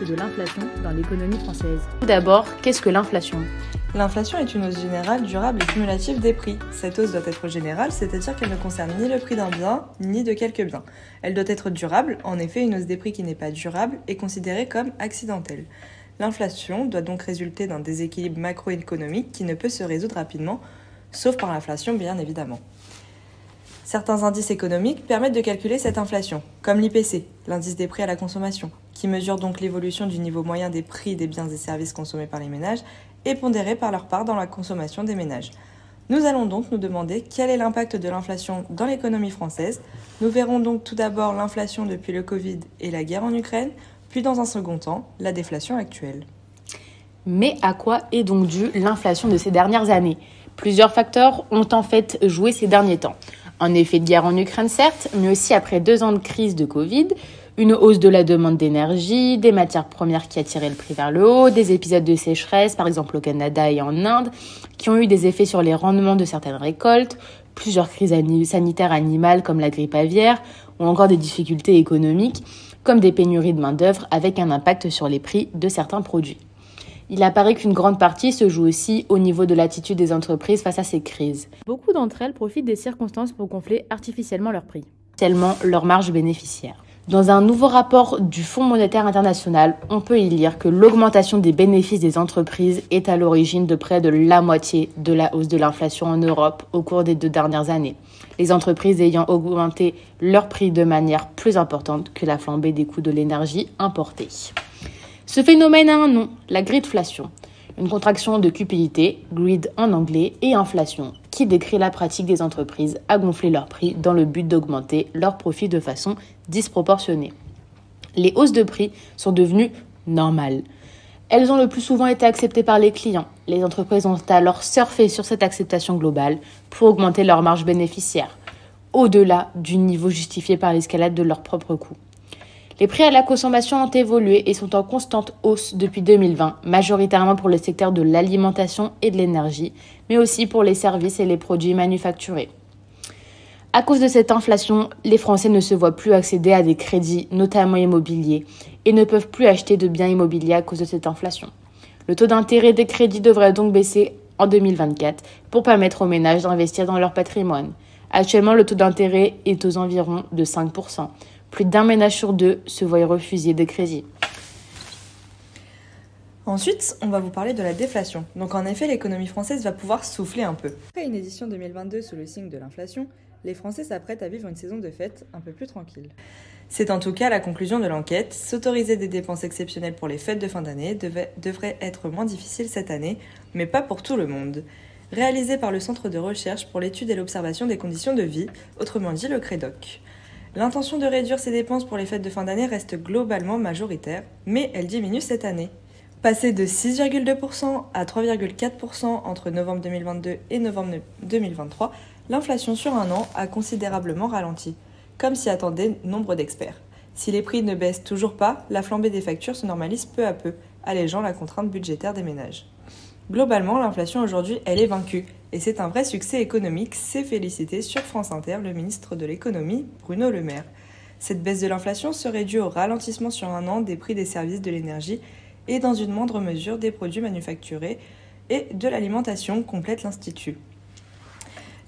de l'inflation dans l'économie française. Tout d'abord, qu'est-ce que l'inflation ? L'inflation est une hausse générale, durable et cumulative des prix. Cette hausse doit être générale, c'est-à-dire qu'elle ne concerne ni le prix d'un bien, ni de quelques biens. Elle doit être durable, en effet, une hausse des prix qui n'est pas durable est considérée comme accidentelle. L'inflation doit donc résulter d'un déséquilibre macroéconomique qui ne peut se résoudre rapidement, sauf par l'inflation bien évidemment. Certains indices économiques permettent de calculer cette inflation, comme l'IPC, l'indice des prix à la consommation, qui mesure donc l'évolution du niveau moyen des prix des biens et services consommés par les ménages et pondérés par leur part dans la consommation des ménages. Nous allons donc nous demander quel est l'impact de l'inflation dans l'économie française. Nous verrons donc tout d'abord l'inflation depuis le Covid et la guerre en Ukraine, puis dans un second temps, la déflation actuelle. Mais à quoi est donc due l'inflation de ces dernières années ? Plusieurs facteurs ont en fait joué ces derniers temps. Un effet de guerre en Ukraine, certes, mais aussi après 2 ans de crise de Covid, une hausse de la demande d'énergie, des matières premières qui a tiré le prix vers le haut, des épisodes de sécheresse, par exemple au Canada et en Inde, qui ont eu des effets sur les rendements de certaines récoltes, plusieurs crises sanitaires animales comme la grippe aviaire, ou encore des difficultés économiques, comme des pénuries de main-d'œuvre avec un impact sur les prix de certains produits. Il apparaît qu'une grande partie se joue aussi au niveau de l'attitude des entreprises face à ces crises. Beaucoup d'entre elles profitent des circonstances pour gonfler artificiellement leurs prix, tellement leur marge bénéficiaire. Dans un nouveau rapport du Fonds monétaire international, on peut y lire que l'augmentation des bénéfices des entreprises est à l'origine de près de la moitié de la hausse de l'inflation en Europe au cours des 2 dernières années. Les entreprises ayant augmenté leurs prix de manière plus importante que la flambée des coûts de l'énergie importée. Ce phénomène a un nom, la gridflation, une contraction de cupidité, grid en anglais, et inflation, qui décrit la pratique des entreprises à gonfler leurs prix dans le but d'augmenter leurs profits de façon disproportionnée. Les hausses de prix sont devenues normales. Elles ont le plus souvent été acceptées par les clients. Les entreprises ont alors surfé sur cette acceptation globale pour augmenter leur marge bénéficiaire, au-delà du niveau justifié par l'escalade de leurs propres coûts. Les prix à la consommation ont évolué et sont en constante hausse depuis 2020, majoritairement pour le secteur de l'alimentation et de l'énergie, mais aussi pour les services et les produits manufacturés. À cause de cette inflation, les Français ne se voient plus accéder à des crédits, notamment immobiliers, et ne peuvent plus acheter de biens immobiliers à cause de cette inflation. Le taux d'intérêt des crédits devrait donc baisser en 2024 pour permettre aux ménages d'investir dans leur patrimoine. Actuellement, le taux d'intérêt est aux environs de 5%. Plus d'1 ménage sur 2 se voit refuser des crédits. Ensuite, on va vous parler de la déflation. Donc en effet, l'économie française va pouvoir souffler un peu. Après une édition 2022 sous le signe de l'inflation, les Français s'apprêtent à vivre une saison de fêtes un peu plus tranquille. C'est en tout cas la conclusion de l'enquête. S'autoriser des dépenses exceptionnelles pour les fêtes de fin d'année devrait être moins difficile cette année, mais pas pour tout le monde. Réalisée par le Centre de recherche pour l'étude et l'observation des conditions de vie, autrement dit le CREDOC. L'intention de réduire ces dépenses pour les fêtes de fin d'année reste globalement majoritaire, mais elle diminue cette année. Passée de 6,2% à 3,4% entre novembre 2022 et novembre 2023, l'inflation sur un an a considérablement ralenti, comme s'y attendaient nombre d'experts. Si les prix ne baissent toujours pas, la flambée des factures se normalise peu à peu, allégeant la contrainte budgétaire des ménages. Globalement, l'inflation aujourd'hui, elle est vaincue. Et c'est un vrai succès économique, s'est félicité sur France Inter le ministre de l'économie, Bruno Le Maire. Cette baisse de l'inflation serait due au ralentissement sur un an des prix des services de l'énergie et dans une moindre mesure des produits manufacturés et de l'alimentation, complète l'Institut.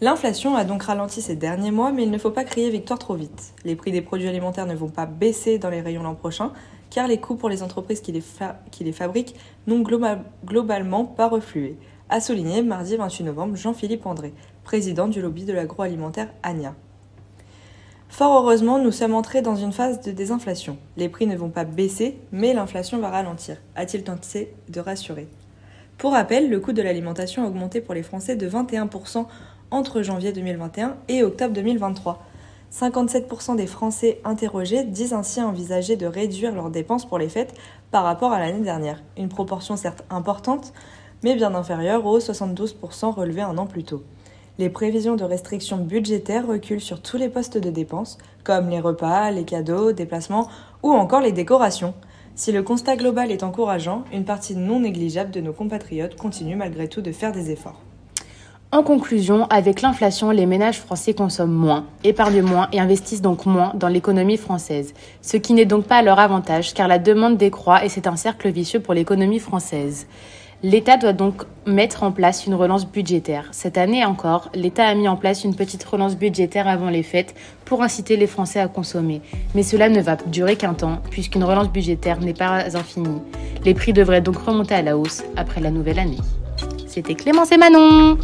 L'inflation a donc ralenti ces derniers mois, mais il ne faut pas crier victoire trop vite. Les prix des produits alimentaires ne vont pas baisser dans les rayons l'an prochain, car les coûts pour les entreprises qui les fabriquent n'ont globalement pas reflué, a souligné mardi 28 novembre Jean-Philippe André, président du lobby de l'agroalimentaire ANIA. Fort heureusement, nous sommes entrés dans une phase de désinflation. Les prix ne vont pas baisser, mais l'inflation va ralentir, a-t-il tenté de rassurer. Pour rappel, le coût de l'alimentation a augmenté pour les Français de 21% entre janvier 2021 et octobre 2023. 57% des Français interrogés disent ainsi envisager de réduire leurs dépenses pour les fêtes par rapport à l'année dernière. Une proportion certes importante, mais bien inférieure aux 72% relevés un an plus tôt. Les prévisions de restrictions budgétaires reculent sur tous les postes de dépenses, comme les repas, les cadeaux, déplacements ou encore les décorations. Si le constat global est encourageant, une partie non négligeable de nos compatriotes continue malgré tout de faire des efforts. En conclusion, avec l'inflation, les ménages français consomment moins, épargnent moins et investissent donc moins dans l'économie française. Ce qui n'est donc pas à leur avantage car la demande décroît et c'est un cercle vicieux pour l'économie française. L'État doit donc mettre en place une relance budgétaire. Cette année encore, l'État a mis en place une petite relance budgétaire avant les fêtes pour inciter les Français à consommer. Mais cela ne va durer qu'un temps puisqu'une relance budgétaire n'est pas infinie. Les prix devraient donc remonter à la hausse après la nouvelle année. C'était Clémence et Manon.